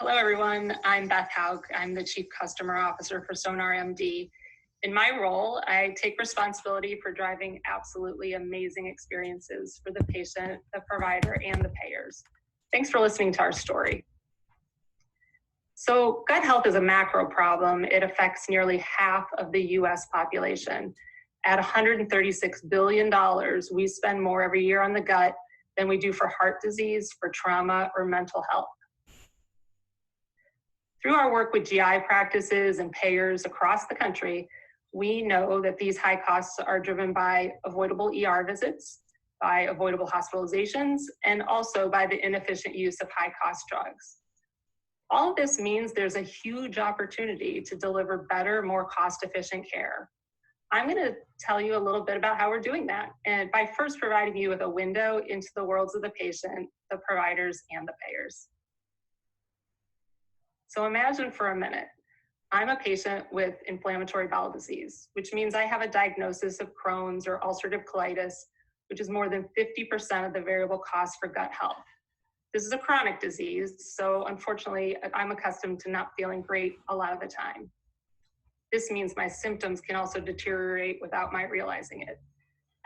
Hello, everyone. I'm Beth Houck. I'm the Chief Customer Officer for SonarMD. In my role, I take responsibility for driving absolutely amazing experiences for the patient, the provider, and the payers. Thanks for listening to our story. So gut health is a macro problem. It affects nearly half of the US population. At $136 billion, we spend more every year on the gut than we do for heart disease, for trauma, or mental health. Through our work with GI practices and payers across the country, we know that these high costs are driven by avoidable ER visits, by avoidable hospitalizations, and also by the inefficient use of high-cost drugs. All of this means there's a huge opportunity to deliver better, more cost-efficient care. I'm going to tell you a little bit about how we're doing that, and by first providing you with a window into the worlds of the patient, the providers, and the payers. So imagine for a minute, I'm a patient with inflammatory bowel disease, which means I have a diagnosis of Crohn's or ulcerative colitis, which is more than 50% of the variable cost for gut health. This is a chronic disease, so unfortunately, I'm accustomed to not feeling great a lot of the time. This means my symptoms can also deteriorate without my realizing it.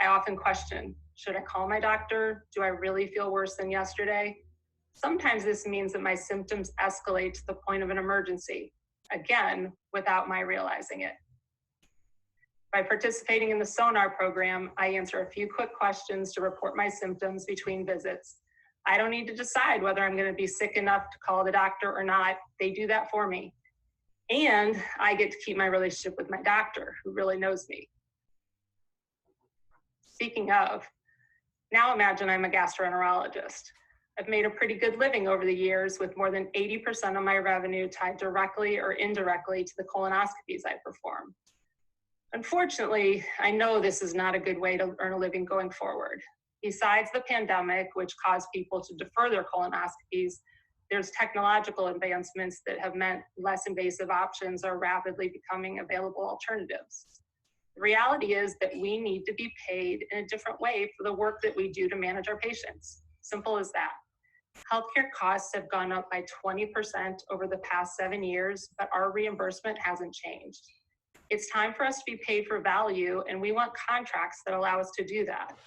I often question, should I call my doctor? Do I really feel worse than yesterday? Sometimes this means that my symptoms escalate to the point of an emergency, again, without my realizing it. By participating in the SONAR program, I answer a few quick questions to report my symptoms between visits. I don't need to decide whether I'm going to be sick enough to call the doctor or not. They do that for me. And I get to keep my relationship with my doctor, who really knows me. Speaking of, now imagine I'm a gastroenterologist. I've made a pretty good living over the years with more than 80% of my revenue tied directly or indirectly to the colonoscopies I perform. Unfortunately, I know this is not a good way to earn a living going forward. Besides the pandemic, which caused people to defer their colonoscopies, there's technological advancements that have meant less invasive options are rapidly becoming available alternatives. The reality is that we need to be paid in a different way for the work that we do to manage our patients. Simple as that. Healthcare costs have gone up by 20% over the past 7 years, but our reimbursement hasn't changed. It's time for us to be paid for value, and we want contracts that allow us to do that.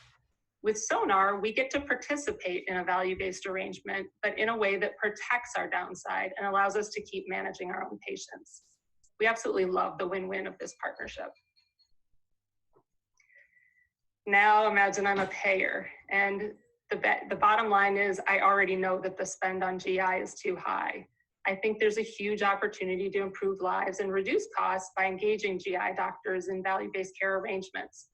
With SONAR, we get to participate in a value-based arrangement, but in a way that protects our downside and allows us to keep managing our own patients. We absolutely love the win-win of this partnership. Now imagine I'm a payer, and the bottom line is I already know that the spend on GI is too high. I think there's a huge opportunity to improve lives and reduce costs by engaging GI doctors in value-based care arrangements.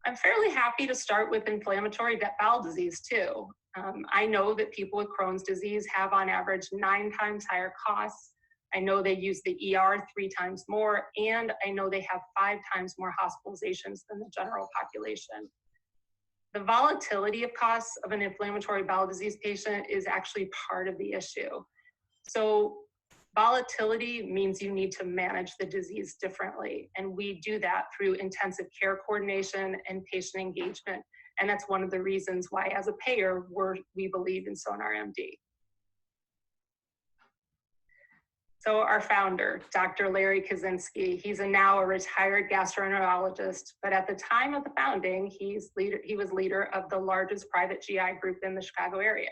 I'm fairly happy to start with inflammatory bowel disease too. I know that people with Crohn's disease have on average 9 times higher costs. I know they use the ER 3 times more, and I know they have 5 times more hospitalizations than the general population. The volatility of costs of an inflammatory bowel disease patient is actually part of the issue. So volatility means you need to manage the disease differently, and we do that through intensive care coordination and patient engagement, and that's one of the reasons why, as a payer, we believe in SonarMD. So our founder, Dr. Larry Kaczynski, he's now a retired gastroenterologist, but at the time of the founding, he was leader of the largest private GI group in the Chicago area.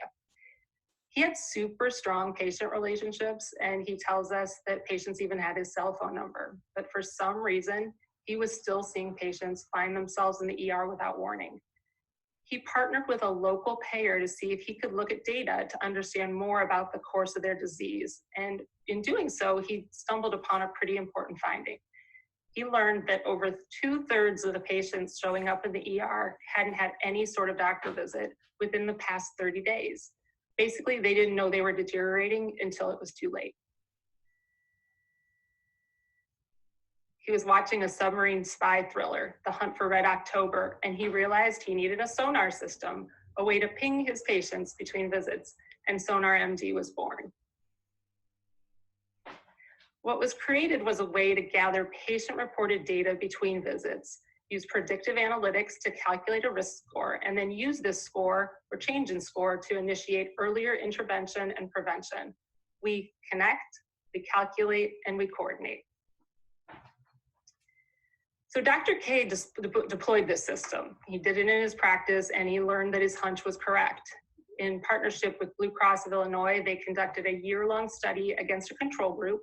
He had super strong patient relationships, and he tells us that patients even had his cell phone number. But for some reason, he was still seeing patients find themselves in the ER without warning. He partnered with a local payer to see if he could look at data to understand more about the course of their disease. And in doing so, he stumbled upon a pretty important finding. He learned that over 2/3 of the patients showing up in the ER hadn't had any sort of doctor visit within the past 30 days. Basically, they didn't know they were deteriorating until it was too late. He was watching a submarine spy thriller, The Hunt for Red October, and he realized he needed a sonar system, a way to ping his patients between visits, and SonarMD was born. What was created was a way to gather patient-reported data between visits, use predictive analytics to calculate a risk score, and then use this score or change in score to initiate earlier intervention and prevention. We connect, we calculate, and we coordinate. So Dr. K just deployed this system. He did it in his practice, and he learned that his hunch was correct. In partnership with Blue Cross of Illinois, they conducted a year-long study against a control group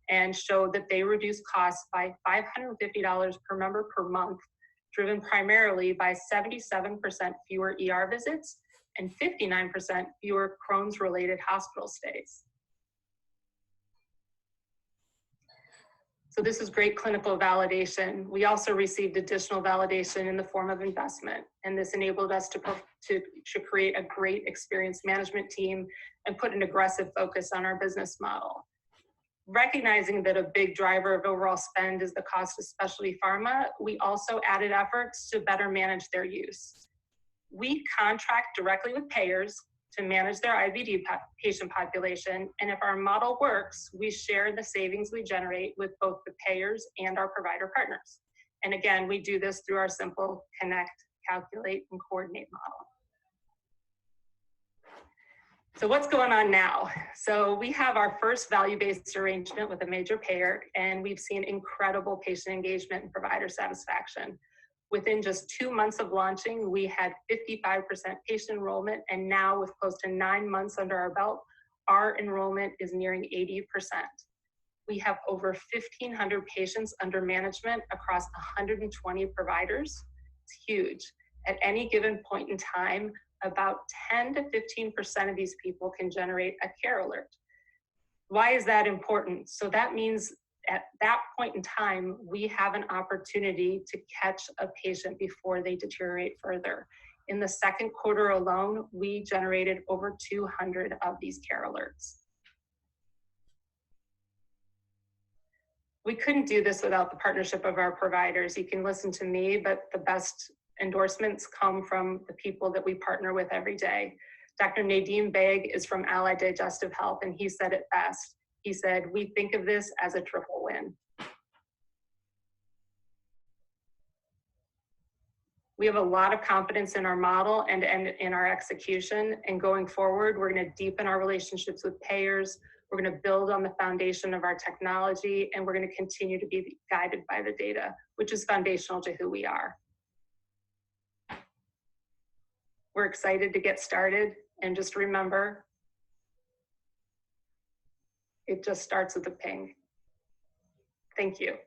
and showed that they reduced costs by $550 per member per month, driven primarily by 77% fewer ER visits and 59% fewer Crohn's-related hospital stays. So this is great clinical validation. We also received additional validation in the form of investment, and this enabled us to create a great experience management team and put an aggressive focus on our business model. Recognizing that a big driver of overall spend is the cost of specialty pharma, we also added efforts to better manage their use. We contract directly with payers to manage their IBD patient population, and if our model works, we share the savings we generate with both the payers and our provider partners. And again, we do this through our simple connect, calculate, and coordinate model. So what's going on now? So we have our first value-based arrangement with a major payer, and we've seen incredible patient engagement and provider satisfaction. Within just 2 months of launching, we had 55% patient enrollment, and now with close to 9 months under our belt, our enrollment is nearing 80%. We have over 1,500 patients under management across 120 providers. It's huge. At any given point in time, about 10 to 15% of these people can generate a care alert. Why is that important? So that means at that point in time, we have an opportunity to catch a patient before they deteriorate further. In the second quarter alone, we generated over 200 of these care alerts. We couldn't do this without the partnership of our providers. You can listen to me, but the best endorsements come from the people that we partner with every day. Dr. Nadeem Beg is from Allied Digestive Health, and he said it best. He said, "We think of this as a triple win." We have a lot of confidence in our model and in our execution. And going forward, we're going to deepen our relationships with payers. We're going to build on the foundation of our technology, and we're going to continue to be guided by the data, which is foundational to who we are. We're excited to get started, and just remember, it just starts with a ping. Thank you.